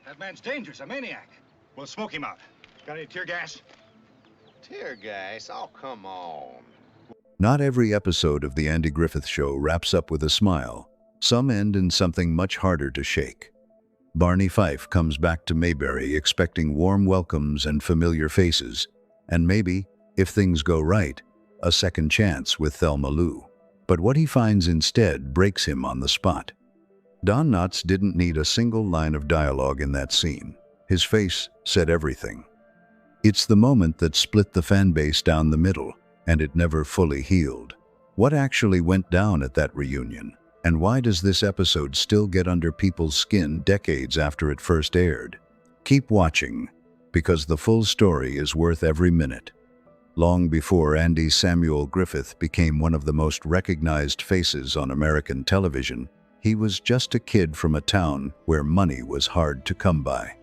That man's dangerous, a maniac. We'll smoke him out. Got any tear gas? Tear gas? Oh, come on. Not every episode of The Andy Griffith Show wraps up with a smile. Some end in something much harder to shake. Barney Fife comes back to Mayberry expecting warm welcomes and familiar faces, and maybe, if things go right, a second chance with Thelma Lou. But what he finds instead breaks him on the spot. Don Knotts didn't need a single line of dialogue in that scene. His face said everything. It's the moment that split the fan base down the middle, and it never fully healed. What actually went down at that reunion? And why does this episode still get under people's skin decades after it first aired? Keep watching, because the full story is worth every minute. Long before Andy Samuel Griffith became one of the most recognized faces on American television, he was just a kid from a town where money was hard to come by.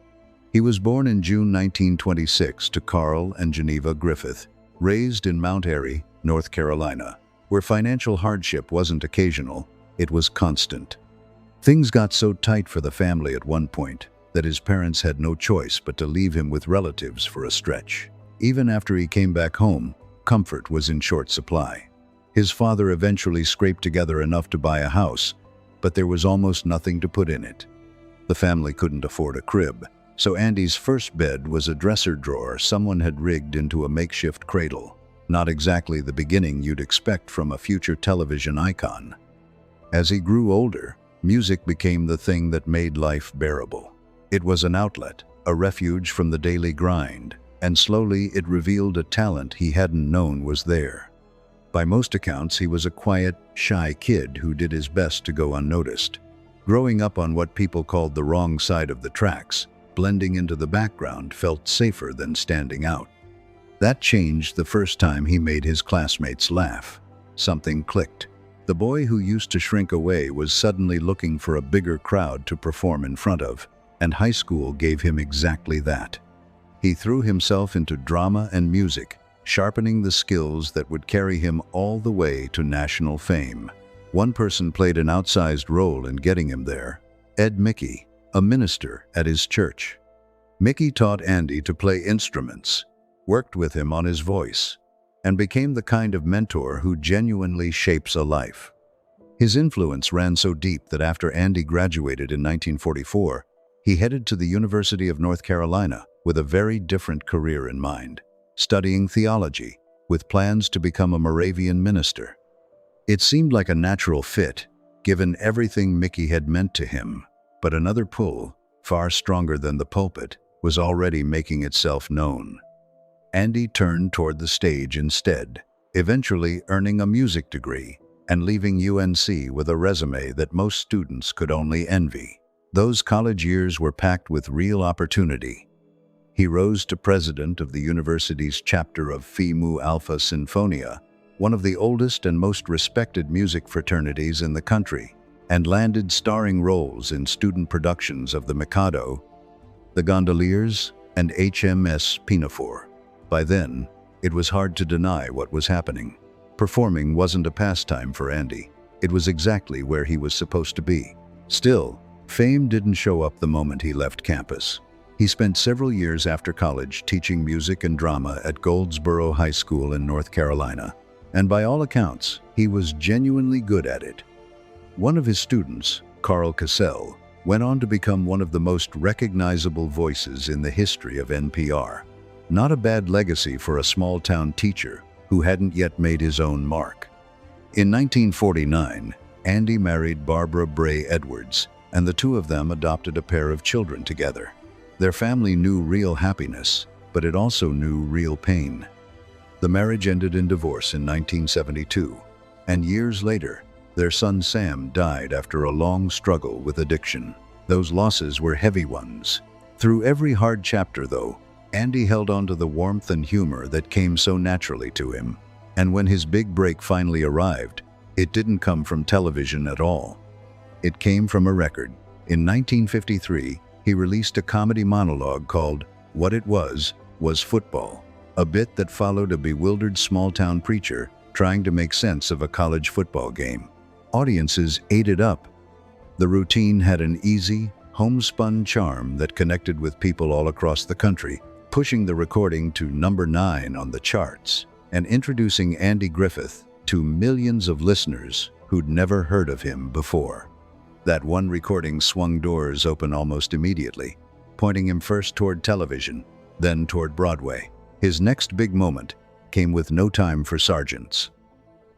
He was born in June 1926 to Carl and Geneva Griffith, raised in Mount Airy, North Carolina, where financial hardship wasn't occasional, it was constant. Things got so tight for the family at one point that his parents had no choice but to leave him with relatives for a stretch. Even after he came back home, comfort was in short supply. His father eventually scraped together enough to buy a house, but there was almost nothing to put in it. The family couldn't afford a crib, so Andy's first bed was a dresser drawer someone had rigged into a makeshift cradle. Not exactly the beginning you'd expect from a future television icon. As he grew older, music became the thing that made life bearable. It was an outlet, a refuge from the daily grind, and slowly it revealed a talent he hadn't known was there. By most accounts, he was a quiet, shy kid who did his best to go unnoticed. Growing up on what people called the wrong side of the tracks, blending into the background felt safer than standing out. That changed the first time he made his classmates laugh. Something clicked. The boy who used to shrink away was suddenly looking for a bigger crowd to perform in front of, and high school gave him exactly that. He threw himself into drama and music, sharpening the skills that would carry him all the way to national fame. One person played an outsized role in getting him there: Ed Mickey, a minister at his church. Mickey taught Andy to play instruments, worked with him on his voice, and became the kind of mentor who genuinely shapes a life. His influence ran so deep that after Andy graduated in 1944, he headed to the University of North Carolina with a very different career in mind, studying theology, with plans to become a Moravian minister. It seemed like a natural fit, given everything Mickey had meant to him, but another pull, far stronger than the pulpit, was already making itself known. Andy turned toward the stage instead, eventually earning a music degree and leaving UNC with a resume that most students could only envy. Those college years were packed with real opportunity. He rose to president of the university's chapter of Phi Mu Alpha Sinfonia, one of the oldest and most respected music fraternities in the country, and landed starring roles in student productions of The Mikado, The Gondoliers, and HMS Pinafore. By then, it was hard to deny what was happening. Performing wasn't a pastime for Andy. It was exactly where he was supposed to be. Still, fame didn't show up the moment he left campus. He spent several years after college teaching music and drama at Goldsboro High School in North Carolina, and by all accounts, he was genuinely good at it. One of his students, Carl Cassell, went on to become one of the most recognizable voices in the history of NPR. Not a bad legacy for a small-town teacher who hadn't yet made his own mark. In 1949, Andy married Barbara Bray Edwards, and the two of them adopted a pair of children together. Their family knew real happiness, but it also knew real pain. The marriage ended in divorce in 1972, and years later, their son Sam died after a long struggle with addiction. Those losses were heavy ones. Through every hard chapter, though, Andy held on to the warmth and humor that came so naturally to him. And when his big break finally arrived, it didn't come from television at all. It came from a record. In 1953, he released a comedy monologue called What It Was Football, a bit that followed a bewildered small-town preacher trying to make sense of a college football game. Audiences ate it up. The routine had an easy, homespun charm that connected with people all across the country, pushing the recording to number 9 on the charts and introducing Andy Griffith to millions of listeners who'd never heard of him before. That one recording swung doors open almost immediately, pointing him first toward television, then toward Broadway. His next big moment came with No Time for Sergeants.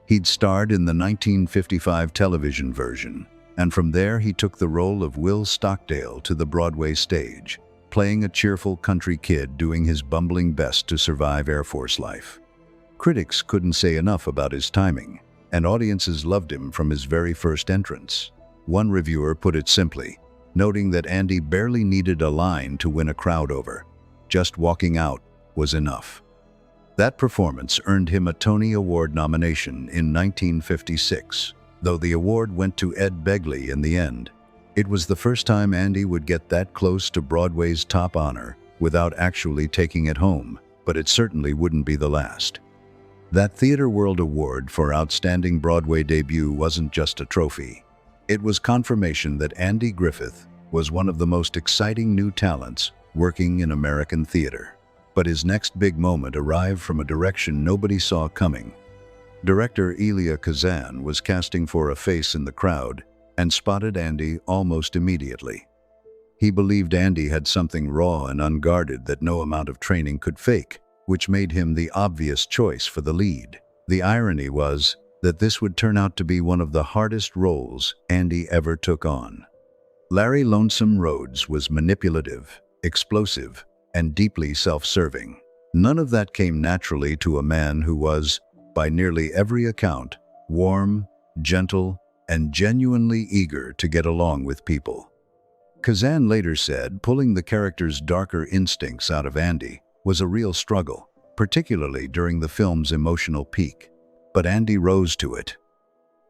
He'd starred in the 1955 television version, and from there he took the role of Will Stockdale to the Broadway stage, playing a cheerful country kid doing his bumbling best to survive Air Force life. Critics couldn't say enough about his timing, and audiences loved him from his very first entrance. One reviewer put it simply, noting that Andy barely needed a line to win a crowd over. Just walking out was enough. That performance earned him a Tony Award nomination in 1956, though the award went to Ed Begley in the end. It was the first time Andy would get that close to Broadway's top honor without actually taking it home, but it certainly wouldn't be the last. That Theatre World Award for Outstanding Broadway Debut wasn't just a trophy. It was confirmation that Andy Griffith was one of the most exciting new talents working in American theater. But his next big moment arrived from a direction nobody saw coming. Director Elia Kazan was casting for a face in the crowd and spotted Andy almost immediately. He believed Andy had something raw and unguarded that no amount of training could fake, which made him the obvious choice for the lead. The irony was that this would turn out to be one of the hardest roles Andy ever took on. Larry Lonesome Rhodes was manipulative, explosive, and deeply self-serving. None of that came naturally to a man who was, by nearly every account, warm, gentle, and genuinely eager to get along with people. Kazan later said pulling the character's darker instincts out of Andy was a real struggle, particularly during the film's emotional peak. But Andy rose to it.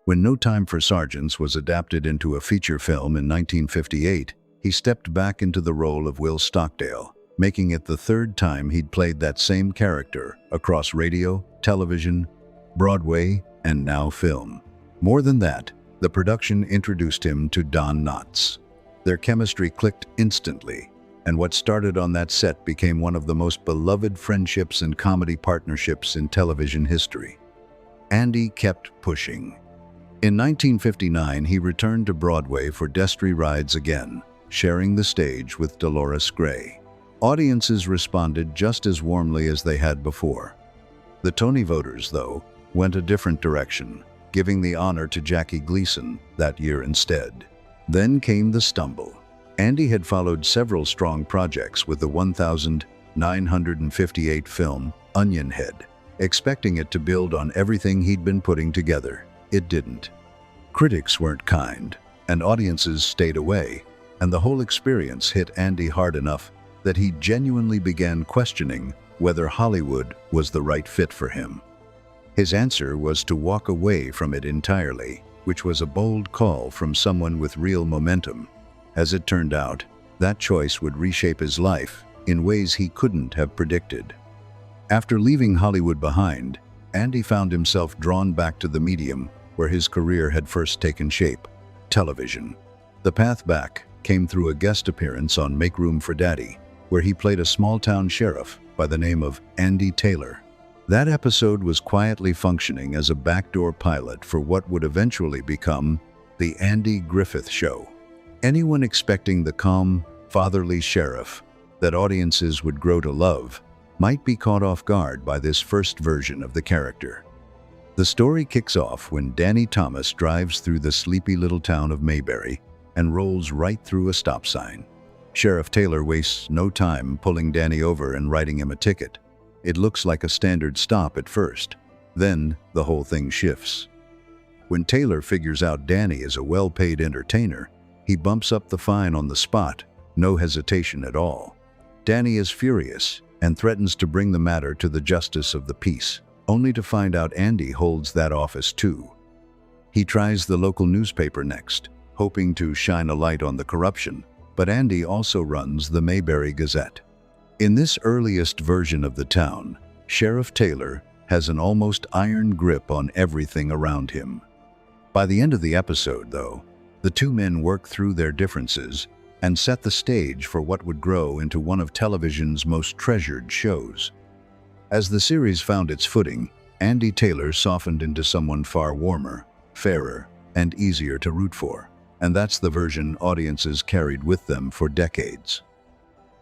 When No Time for Sergeants was adapted into a feature film in 1958, he stepped back into the role of Will Stockdale, making it the third time he'd played that same character across radio, television, Broadway, and now film. More than that, the production introduced him to Don Knotts. Their chemistry clicked instantly, and what started on that set became one of the most beloved friendships and comedy partnerships in television history. Andy kept pushing. In 1959, he returned to Broadway for Destry Rides Again, sharing the stage with Dolores Gray. Audiences responded just as warmly as they had before. The Tony voters, though, went a different direction, giving the honor to Jackie Gleason that year instead. Then came the stumble. Andy had followed several strong projects with the 1958 film Onion Head, expecting it to build on everything he'd been putting together. It didn't. Critics weren't kind, and audiences stayed away, and the whole experience hit Andy hard enough that he genuinely began questioning whether Hollywood was the right fit for him. His answer was to walk away from it entirely, which was a bold call from someone with real momentum. As it turned out, that choice would reshape his life in ways he couldn't have predicted. After leaving Hollywood behind, Andy found himself drawn back to the medium where his career had first taken shape, television. The path back came through a guest appearance on Make Room for Daddy, where he played a small-town sheriff by the name of Andy Taylor. That episode was quietly functioning as a backdoor pilot for what would eventually become The Andy Griffith Show. Anyone expecting the calm, fatherly sheriff that audiences would grow to love might be caught off guard by this first version of the character. The story kicks off when Danny Thomas drives through the sleepy little town of Mayberry and rolls right through a stop sign. Sheriff Taylor wastes no time pulling Danny over and writing him a ticket. It looks like a standard stop at first. Then the whole thing shifts. When Taylor figures out Danny is a well-paid entertainer, he bumps up the fine on the spot, no hesitation at all. Danny is furious and threatens to bring the matter to the justice of the peace, only to find out Andy holds that office too. He tries the local newspaper next, hoping to shine a light on the corruption, but Andy also runs the Mayberry Gazette. In this earliest version of the town, Sheriff Taylor has an almost iron grip on everything around him. By the end of the episode, though, the two men work through their differences and set the stage for what would grow into one of television's most treasured shows. As the series found its footing, Andy Taylor softened into someone far warmer, fairer, and easier to root for, and that's the version audiences carried with them for decades.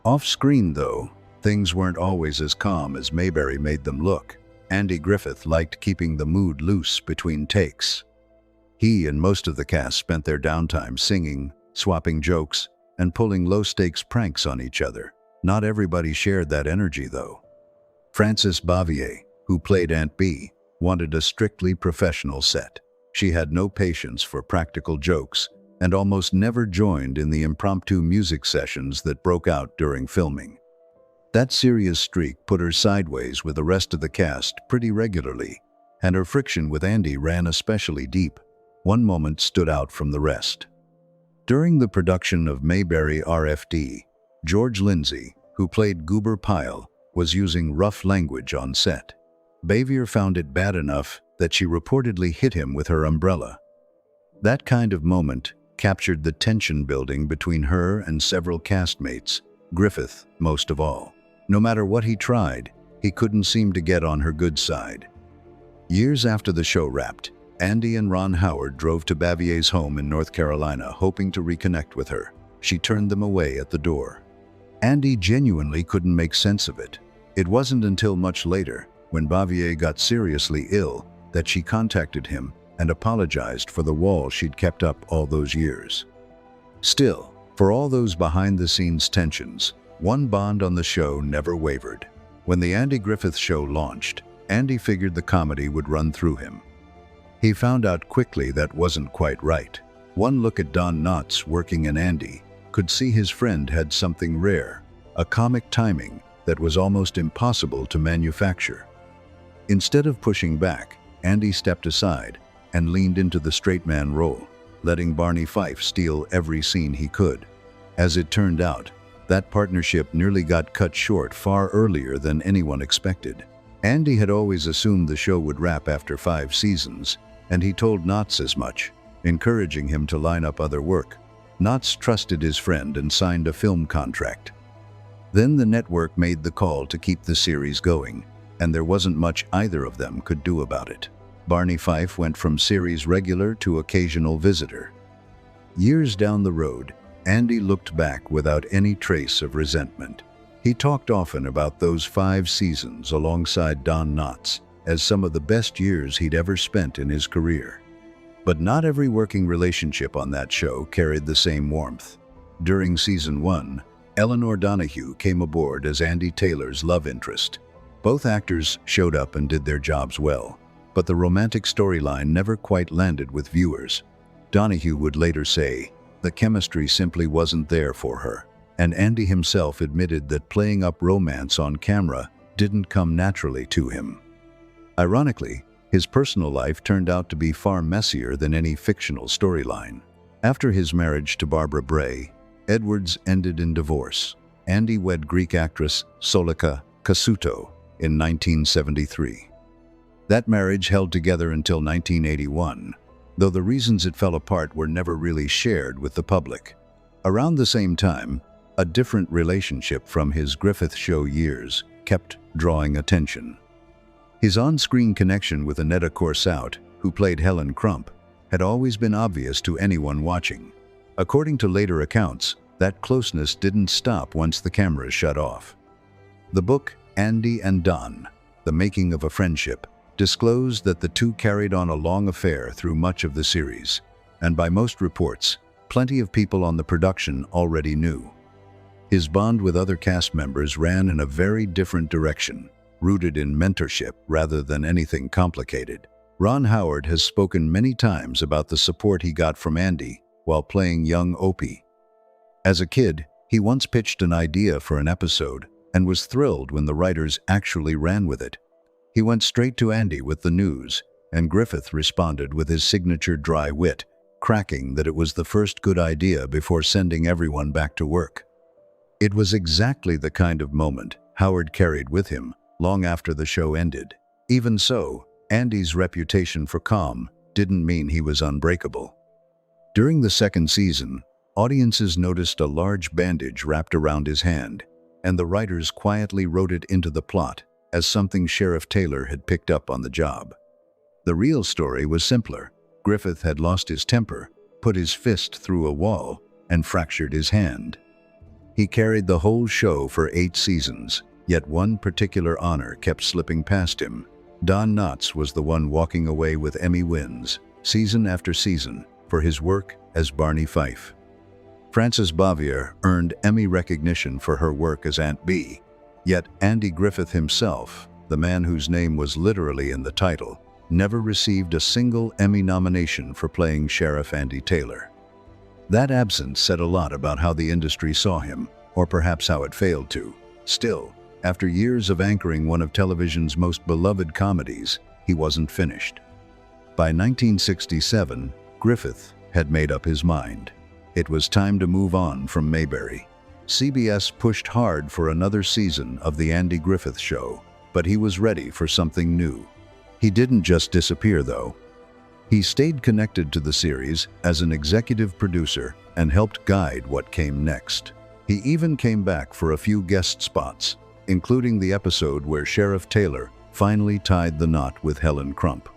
Off-screen, though, things weren't always as calm as Mayberry made them look. Andy Griffith liked keeping the mood loose between takes. He and most of the cast spent their downtime singing, swapping jokes, and pulling low-stakes pranks on each other. Not everybody shared that energy, though. Frances Bavier, who played Aunt B, wanted a strictly professional set. She had no patience for practical jokes and almost never joined in the impromptu music sessions that broke out during filming. That serious streak put her sideways with the rest of the cast pretty regularly, and her friction with Andy ran especially deep. One moment stood out from the rest. During the production of Mayberry RFD, George Lindsay, who played Goober Pyle, was using rough language on set. Bavier found it bad enough that she reportedly hit him with her umbrella. That kind of moment captured the tension building between her and several castmates, Griffith most of all. No matter what he tried, he couldn't seem to get on her good side. Years after the show wrapped, Andy and Ron Howard drove to Bavier's home in North Carolina, hoping to reconnect with her. She turned them away at the door. Andy genuinely couldn't make sense of it. It wasn't until much later, when Bavier got seriously ill, that she contacted him and apologized for the wall she'd kept up all those years. Still, for all those behind-the-scenes tensions, one bond on the show never wavered. When the Andy Griffith Show launched, Andy figured the comedy would run through him. He found out quickly that wasn't quite right. One look at Don Knotts working in Andy could see his friend had something rare, a comic timing that was almost impossible to manufacture. Instead of pushing back, Andy stepped aside and leaned into the straight man role, letting Barney Fife steal every scene he could. As it turned out, that partnership nearly got cut short far earlier than anyone expected. Andy had always assumed the show would wrap after 5 seasons, and he told Knotts as much, encouraging him to line up other work. Knotts trusted his friend and signed a film contract. Then the network made the call to keep the series going, and there wasn't much either of them could do about it. Barney Fife went from series regular to occasional visitor. Years down the road, Andy looked back without any trace of resentment. He talked often about those 5 seasons alongside Don Knotts as some of the best years he'd ever spent in his career. But not every working relationship on that show carried the same warmth. During season 1, Eleanor Donahue came aboard as Andy Taylor's love interest. Both actors showed up and did their jobs well, but the romantic storyline never quite landed with viewers. Donahue would later say, the chemistry simply wasn't there for her, and Andy himself admitted that playing up romance on camera didn't come naturally to him. Ironically, his personal life turned out to be far messier than any fictional storyline. After his marriage to Barbara Bray, Edwards ended in divorce. Andy wed Greek actress Solika Kasuto in 1973. That marriage held together until 1981, though the reasons it fell apart were never really shared with the public. Around the same time, a different relationship from his Griffith Show years kept drawing attention. His on-screen connection with Annetta Corsaut, who played Helen Crump, had always been obvious to anyone watching. According to later accounts, that closeness didn't stop once the cameras shut off. The book, Andy and Don, The Making of a Friendship, disclosed that the two carried on a long affair through much of the series, and by most reports, plenty of people on the production already knew. His bond with other cast members ran in a very different direction, rooted in mentorship rather than anything complicated. Ron Howard has spoken many times about the support he got from Andy while playing young Opie. As a kid, he once pitched an idea for an episode and was thrilled when the writers actually ran with it. He went straight to Andy with the news, and Griffith responded with his signature dry wit, cracking that it was the first good idea before sending everyone back to work. It was exactly the kind of moment Howard carried with him long after the show ended. Even so, Andy's reputation for calm didn't mean he was unbreakable. During the second season, Audiences noticed a large bandage wrapped around his hand, and the writers quietly wrote it into the plot as something Sheriff Taylor had picked up on the job. The real story was simpler. Griffith had lost his temper, put his fist through a wall, and fractured his hand. He carried the whole show for 8 seasons, yet one particular honor kept slipping past him. Don Knotts was the one walking away with Emmy wins, season after season, for his work as Barney Fife. Frances Bavier earned Emmy recognition for her work as Aunt Bee, yet Andy Griffith himself, the man whose name was literally in the title, never received a single Emmy nomination for playing Sheriff Andy Taylor. That absence said a lot about how the industry saw him, or perhaps how it failed to. Still, after years of anchoring one of television's most beloved comedies, he wasn't finished. By 1967, Griffith had made up his mind. It was time to move on from Mayberry. CBS pushed hard for another season of The Andy Griffith Show, but he was ready for something new. He didn't just disappear, though. He stayed connected to the series as an executive producer and helped guide what came next. He even came back for a few guest spots, including the episode where Sheriff Taylor finally tied the knot with Helen Crump.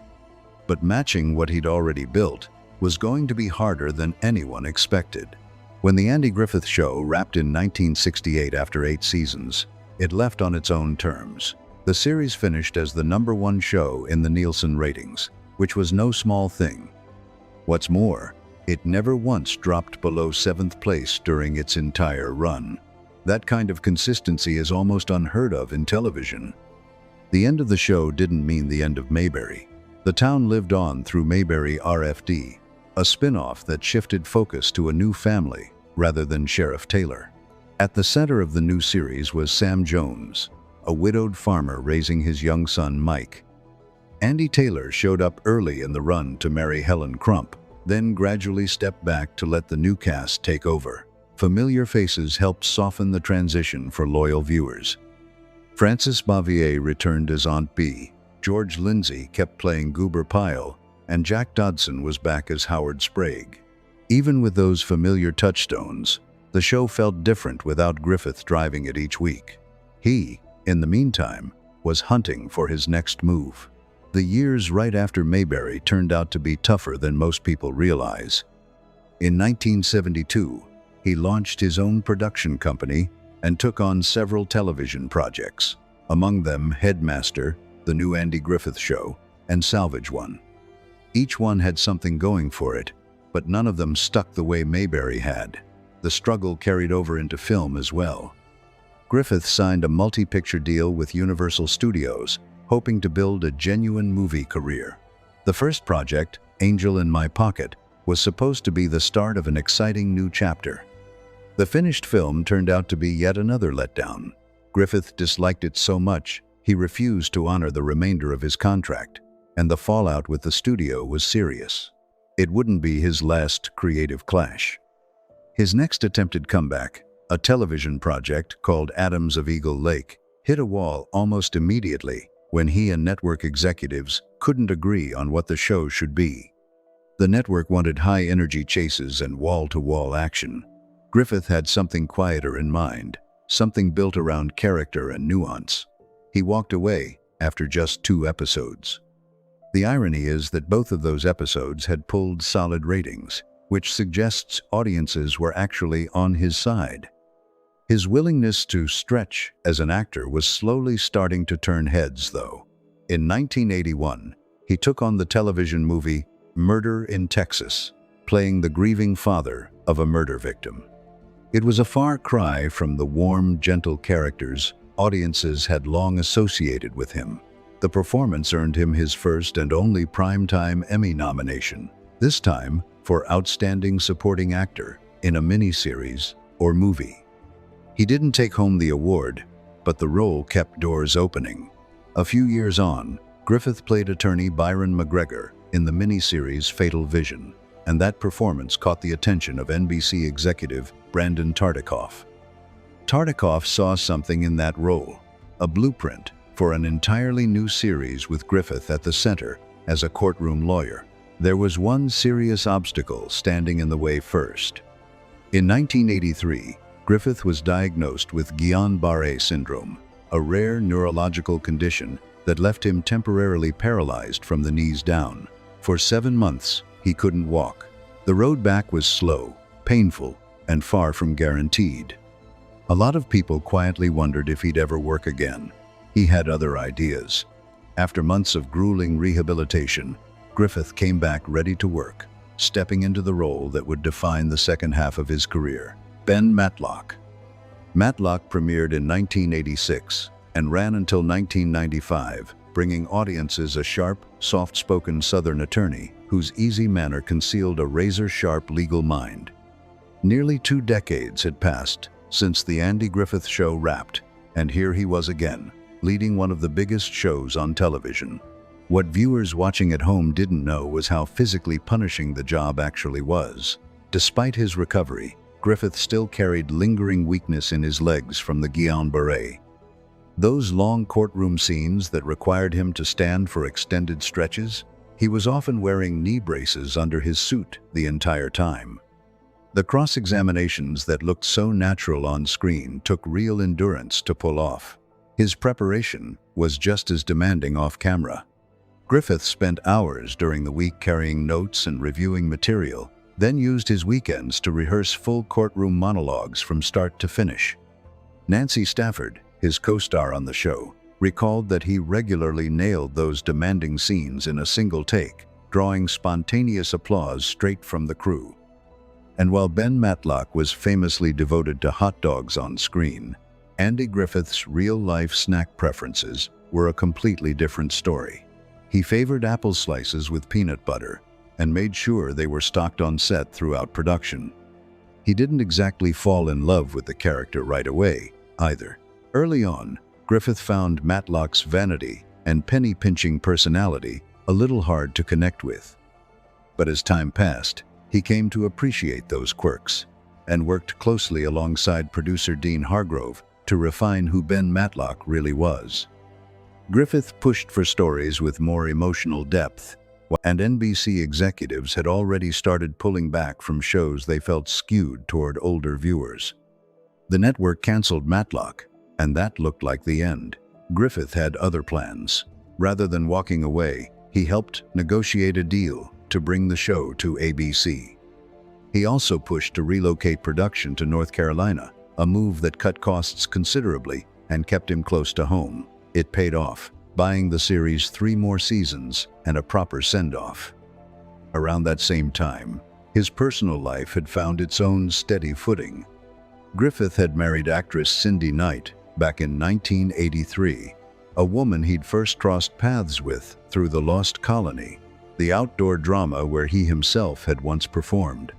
But matching what he'd already built was going to be harder than anyone expected. When The Andy Griffith Show wrapped in 1968 after 8 seasons, it left on its own terms. The series finished as the #1 show in the Nielsen ratings, which was no small thing. What's more, it never once dropped below 7th place during its entire run. That kind of consistency is almost unheard of in television. The end of the show didn't mean the end of Mayberry. The town lived on through Mayberry RFD, a spin-off that shifted focus to a new family rather than Sheriff Taylor. At the center of the new series was Sam Jones, a widowed farmer raising his young son Mike. Andy Taylor showed up early in the run to marry Helen Crump, then gradually stepped back to let the new cast take over. Familiar faces helped soften the transition for loyal viewers. Frances Bavier returned as Aunt Bee, George Lindsay kept playing Goober Pyle, and Jack Dodson was back as Howard Sprague. Even with those familiar touchstones, the show felt different without Griffith driving it each week. He, in the meantime, was hunting for his next move. The years right after Mayberry turned out to be tougher than most people realize. In 1972, he launched his own production company and took on several television projects, among them Headmaster, The New Andy Griffith Show, and Salvage One. Each one had something going for it, but none of them stuck the way Mayberry had. The struggle carried over into film as well. Griffith signed a multi-picture deal with Universal Studios, hoping to build a genuine movie career. The first project, Angel in My Pocket, was supposed to be the start of an exciting new chapter. The finished film turned out to be yet another letdown. Griffith disliked it so much, he refused to honor the remainder of his contract, and the fallout with the studio was serious. It wouldn't be his last creative clash. His next attempted comeback, a television project called Adams of Eagle Lake, hit a wall almost immediately when he and network executives couldn't agree on what the show should be. The network wanted high-energy chases and wall-to-wall action. Griffith had something quieter in mind, something built around character and nuance. He walked away after just 2 episodes. The irony is that both of those episodes had pulled solid ratings, which suggests audiences were actually on his side. His willingness to stretch as an actor was slowly starting to turn heads, though. In 1981, he took on the television movie Murder in Texas, playing the grieving father of a murder victim. It was a far cry from the warm, gentle characters audiences had long associated with him. The performance earned him his first and only Primetime Emmy nomination, this time for Outstanding Supporting Actor in a miniseries or movie. He didn't take home the award, but the role kept doors opening. A few years on, Griffith played attorney Byron McGregor in the miniseries Fatal Vision, and that performance caught the attention of NBC executive Brandon Tartikoff. Tartikoff saw something in that role, a blueprint for an entirely new series with Griffith at the center as a courtroom lawyer. There was one serious obstacle standing in the way first. In 1983, Griffith was diagnosed with Guillain-Barré syndrome, a rare neurological condition that left him temporarily paralyzed from the knees down. For 7 months, he couldn't walk. The road back was slow, painful, and far from guaranteed. A lot of people quietly wondered if he'd ever work again. He had other ideas. After months of grueling rehabilitation, Griffith came back ready to work, stepping into the role that would define the second half of his career, Ben Matlock. Matlock premiered in 1986 and ran until 1995, bringing audiences a sharp, soft-spoken Southern attorney whose easy manner concealed a razor-sharp legal mind. Nearly 2 decades had passed since the Andy Griffith Show wrapped, and here he was again, leading one of the biggest shows on television. What viewers watching at home didn't know was how physically punishing the job actually was. Despite his recovery, Griffith still carried lingering weakness in his legs from the Guillain-Barré. Those long courtroom scenes that required him to stand for extended stretches, he was often wearing knee braces under his suit the entire time. The cross-examinations that looked so natural on screen took real endurance to pull off. His preparation was just as demanding off-camera. Griffith spent hours during the week carrying notes and reviewing material, then used his weekends to rehearse full courtroom monologues from start to finish. Nancy Stafford, his co-star on the show, recalled that he regularly nailed those demanding scenes in a single take, drawing spontaneous applause straight from the crew. And while Ben Matlock was famously devoted to hot dogs on screen, Andy Griffith's real-life snack preferences were a completely different story. He favored apple slices with peanut butter and made sure they were stocked on set throughout production. He didn't exactly fall in love with the character right away, either. Early on, Griffith found Matlock's vanity and penny-pinching personality a little hard to connect with. But as time passed, he came to appreciate those quirks and worked closely alongside producer Dean Hargrove to refine who Ben Matlock really was. Griffith pushed for stories with more emotional depth, and NBC executives had already started pulling back from shows they felt skewed toward older viewers. The network canceled Matlock, and that looked like the end. Griffith had other plans. Rather than walking away, he helped negotiate a deal to bring the show to ABC. He also pushed to relocate production to North Carolina, a move that cut costs considerably and kept him close to home. It paid off, buying the series 3 more seasons and a proper send-off. Around that same time, his personal life had found its own steady footing. Griffith had married actress Cindy Knight back in 1983, a woman he'd first crossed paths with through The Lost Colony, the outdoor drama where he himself had once performed.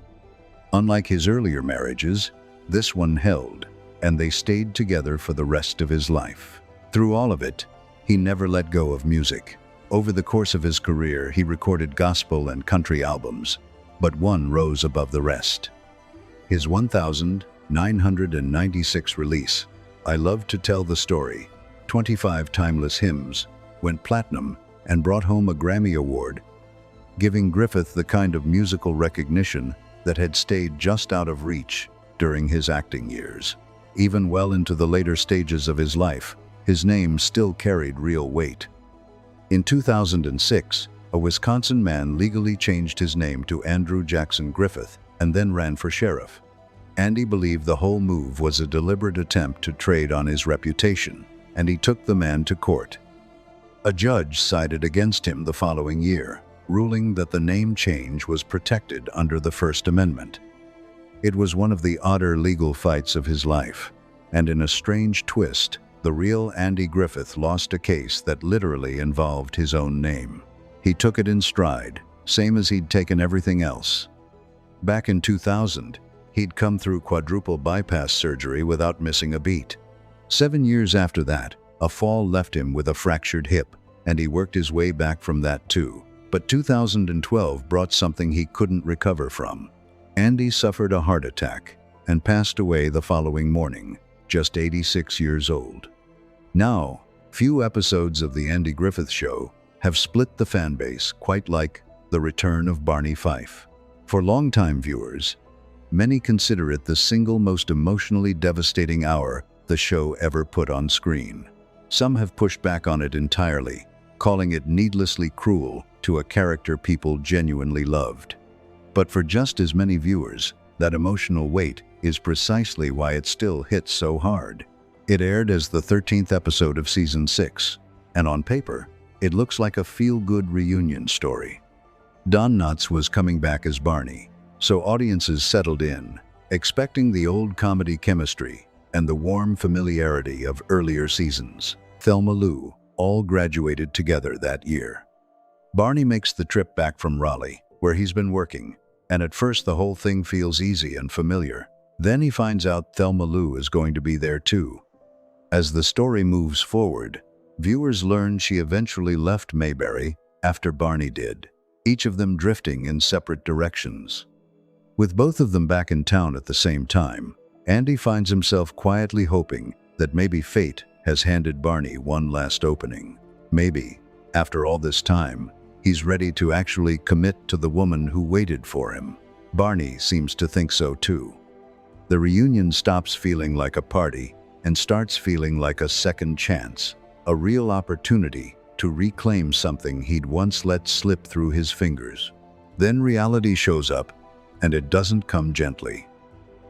Unlike his earlier marriages, this one held, and they stayed together for the rest of his life. Through all of it, he never let go of music. Over the course of his career, he recorded gospel and country albums, but one rose above the rest. His 1996 release, I Love to Tell the Story, 25 timeless hymns, went platinum and brought home a Grammy Award, giving Griffith the kind of musical recognition that had stayed just out of reach during his acting years. Even well into the later stages of his life, his name still carried real weight. In 2006, a Wisconsin man legally changed his name to Andrew Jackson Griffith and then ran for sheriff. Andy believed the whole move was a deliberate attempt to trade on his reputation, and he took the man to court. A judge sided against him the following year, ruling that the name change was protected under the First Amendment. It was one of the odder legal fights of his life, and in a strange twist, the real Andy Griffith lost a case that literally involved his own name. He took it in stride, same as he'd taken everything else. Back in 2000, he'd come through quadruple bypass surgery without missing a beat. 7 years after that, a fall left him with a fractured hip, and he worked his way back from that too. But 2012 brought something he couldn't recover from. Andy suffered a heart attack and passed away the following morning, just 86 years old. Now, few episodes of The Andy Griffith Show have split the fanbase quite like the return of Barney Fife. For longtime viewers, many consider it the single most emotionally devastating hour the show ever put on screen. Some have pushed back on it entirely, calling it needlessly cruel to a character people genuinely loved. But for just as many viewers, that emotional weight is precisely why it still hits so hard. It aired as the 13th episode of Season 6, and on paper, it looks like a feel-good reunion story. Don Knotts was coming back as Barney, so audiences settled in, expecting the old comedy chemistry and the warm familiarity of earlier seasons. Thelma Lou all graduated together that year. Barney makes the trip back from Raleigh, where he's been working, and at first the whole thing feels easy and familiar. Then he finds out Thelma Lou is going to be there too. As the story moves forward, viewers learn she eventually left Mayberry after Barney did, each of them drifting in separate directions. With both of them back in town at the same time, Andy finds himself quietly hoping that maybe fate has handed Barney one last opening. Maybe, after all this time, he's ready to actually commit to the woman who waited for him. Barney seems to think so too. The reunion stops feeling like a party and starts feeling like a second chance, a real opportunity to reclaim something he'd once let slip through his fingers. Then reality shows up, and it doesn't come gently.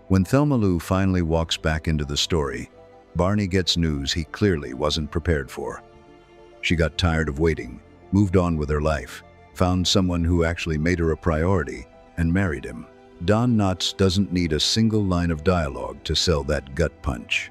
When Thelma Lou finally walks back into the story, Barney gets news he clearly wasn't prepared for. She got tired of waiting, moved on with her life, found someone who actually made her a priority, and married him. Don Knotts doesn't need a single line of dialogue to sell that gut punch.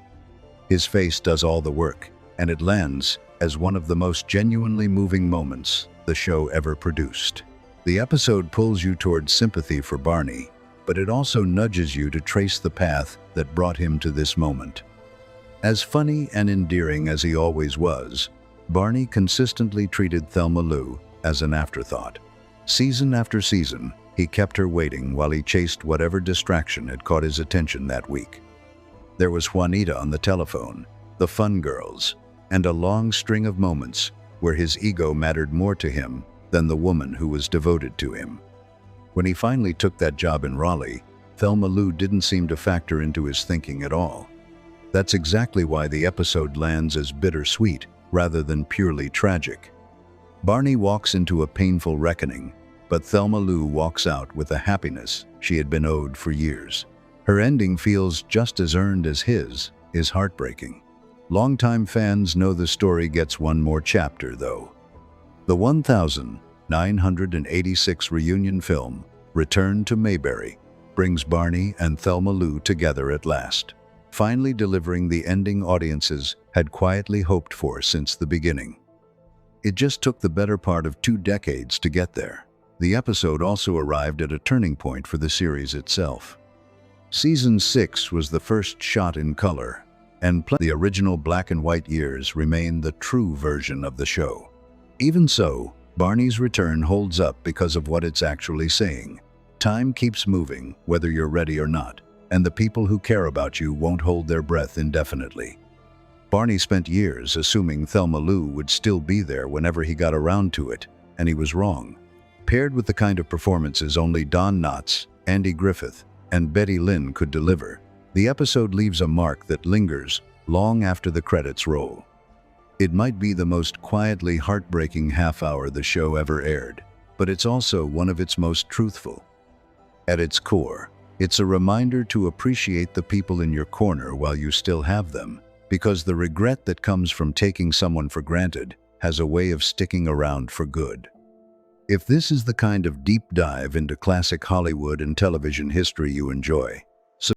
His face does all the work, and it lands as one of the most genuinely moving moments the show ever produced. The episode pulls you towards sympathy for Barney, but it also nudges you to trace the path that brought him to this moment. As funny and endearing as he always was, Barney consistently treated Thelma Lou as an afterthought. Season after season, he kept her waiting while he chased whatever distraction had caught his attention that week. There was Juanita on the telephone, the fun girls, and a long string of moments where his ego mattered more to him than the woman who was devoted to him. When he finally took that job in Raleigh, Thelma Lou didn't seem to factor into his thinking at all. That's exactly why the episode lands as bittersweet rather than purely tragic. Barney walks into a painful reckoning, but Thelma Lou walks out with a happiness she had been owed for years. Her ending feels just as earned as his is heartbreaking. Longtime fans know the story gets one more chapter, though. The 1986 reunion film, Return to Mayberry, brings Barney and Thelma Lou together at last, finally delivering the ending audiences had quietly hoped for since the beginning. It just took the better part of 2 decades to get there. The episode also arrived at a turning point for the series itself. Season 6 was the first shot in color, and the original black and white years remain the true version of the show. Even so, Barney's return holds up because of what it's actually saying. Time keeps moving, whether you're ready or not, and the people who care about you won't hold their breath indefinitely. Barney spent years assuming Thelma Lou would still be there whenever he got around to it, and he was wrong. Paired with the kind of performances only Don Knotts, Andy Griffith, and Betty Lynn could deliver, the episode leaves a mark that lingers long after the credits roll. It might be the most quietly heartbreaking half-hour the show ever aired, but it's also one of its most truthful. At its core, it's a reminder to appreciate the people in your corner while you still have them, because the regret that comes from taking someone for granted has a way of sticking around for good. If this is the kind of deep dive into classic Hollywood and television history you enjoy,